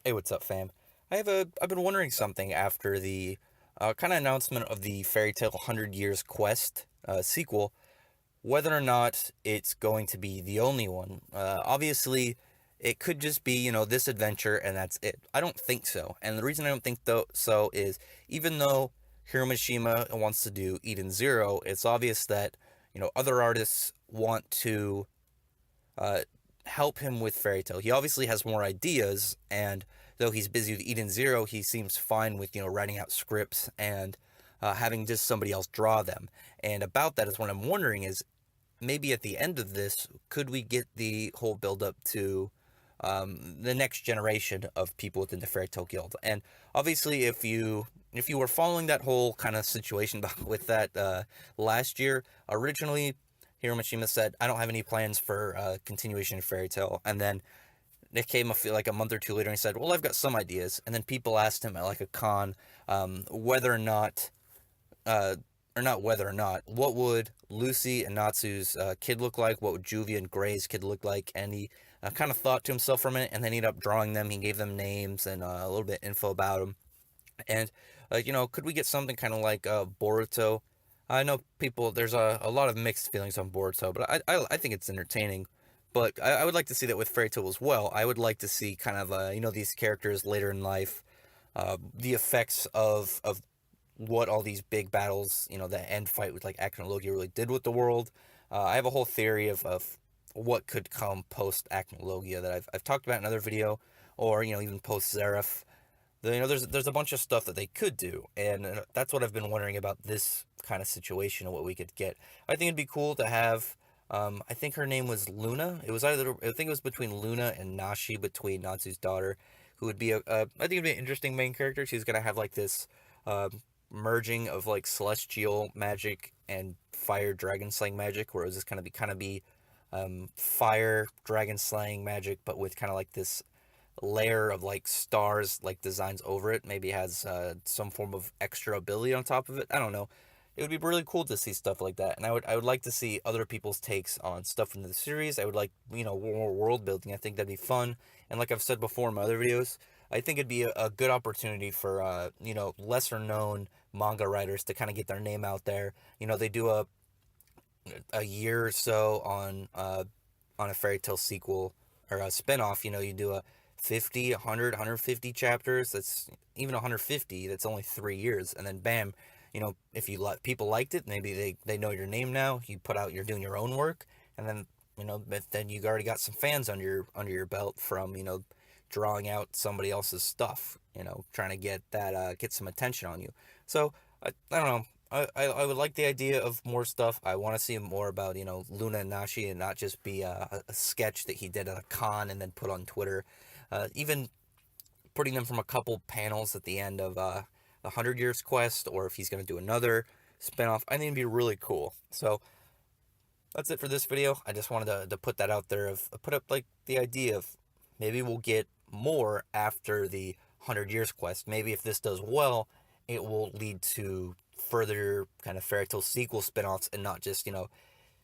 Hey, what's up, fam? I've been wondering something after the kind of announcement of the Fairy Tale 100 Years Quest sequel, whether or not it's going to be the only one. Obviously, it could just be, this adventure and that's it. I don't think so. And the reason I don't think so is even though Hiro Mishima wants to do Eden Zero, it's obvious that, other artists want to uh, help him with Fairy Tale. He obviously has more ideas, and though he's busy with Eden Zero, he seems fine with writing out scripts and having just somebody else draw them. And about that is what I'm wondering is maybe at the end of this, could we get the whole build up to the next generation of people within the Fairy Tale Guild? And obviously, if you were following that whole kind of situation with that last year, originally Hiro Mishima said, "I don't have any plans for continuation of Fairy Tale," and then it came like a month or two later, and he said, "Well, I've got some ideas." And then people asked him at like a con whether or not uh, or not whether or not, what would Lucy and Natsu's kid look like? What would Juvia and Gray's kid look like? And he kind of thought to himself for a minute, and then he ended up drawing them. He gave them names and a little bit info about them. And could we get something kind of like Boruto? I know people. There's a lot of mixed feelings on Boruto, but I think it's entertaining. But I would like to see that with Fairy Tail as well. I would like to see kind of these characters later in life, the effects of what all these big battles, the end fight with like Acnologia really did with the world. I have a whole theory of what could come post Acnologia that I've talked about in another video, or even post Zeref. There's a bunch of stuff that they could do, and that's what I've been wondering about this kind of situation and what we could get. I think it'd be cool to have. I think her name was Luna. It was I think it was between Luna and Nashi, between Natsu's daughter, who would be I think it'd be an interesting main character. She's gonna have like this merging of like celestial magic and fire dragon slaying magic, where it was just kind of be fire dragon slaying magic, but with kind of like this layer of like stars like designs over it. Maybe has some form of extra ability on top of it. I don't know. It would be really cool to see stuff like that, and I would like to see other people's takes on stuff in the series. I would like more world building. I think that'd be fun, and like I've said before in my other videos, I think it'd be a good opportunity for lesser known manga writers to kind of get their name out there. They do a year or so on a fairy tale sequel or a spinoff. You do a 50, 100, 150 chapters. That's even 150. That's only 3 years, and then bam. If you let people liked it, maybe they know your name now. You put out, you're doing your own work, and then but then you already got some fans under your belt from drawing out somebody else's stuff. Trying to get some attention on you. So I don't know. I would like the idea of more stuff. I want to see more about Luna and Nashi, and not just be a sketch that he did at a con and then put on Twitter. Even putting them from a couple panels at the end of the 100 Years Quest, or if he's going to do another spinoff, I think it'd be really cool. So that's it for this video. I just wanted to put that out there, of put up like the idea of maybe we'll get more after the 100 Years Quest. Maybe if this does well, it will lead to further kind of fairy tale sequel spinoffs, and not just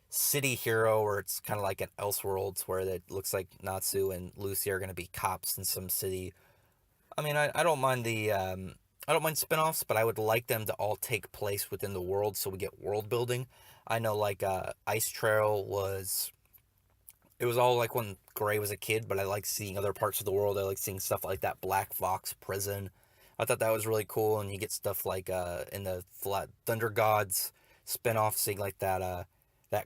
City Hero, where it's kind of like an Elseworlds, where it looks like Natsu and Lucy are going to be cops in some city. I mean, I don't mind I don't mind spin-offs, but I would like them to all take place within the world, so we get world building. I know like Ice Trail was, it was all like when Gray was a kid, but I like seeing other parts of the world. I like seeing stuff like that Black Fox prison. I thought that was really cool, and you get stuff like in the Flat Thunder Gods spin-off, seeing like that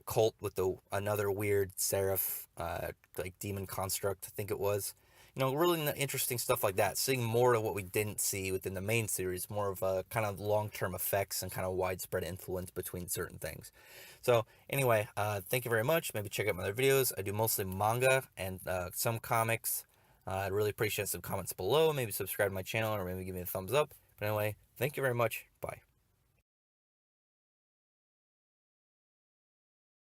cult with the another weird seraph like demon construct, I think it was. Really interesting stuff like that. Seeing more of what we didn't see within the main series, more of a kind of long-term effects and kind of widespread influence between certain things. So anyway, thank you very much. Maybe check out my other videos. I do mostly manga and some comics. I'd really appreciate some comments below. Maybe subscribe to my channel, or maybe give me a thumbs up. But anyway, thank you very much. Bye.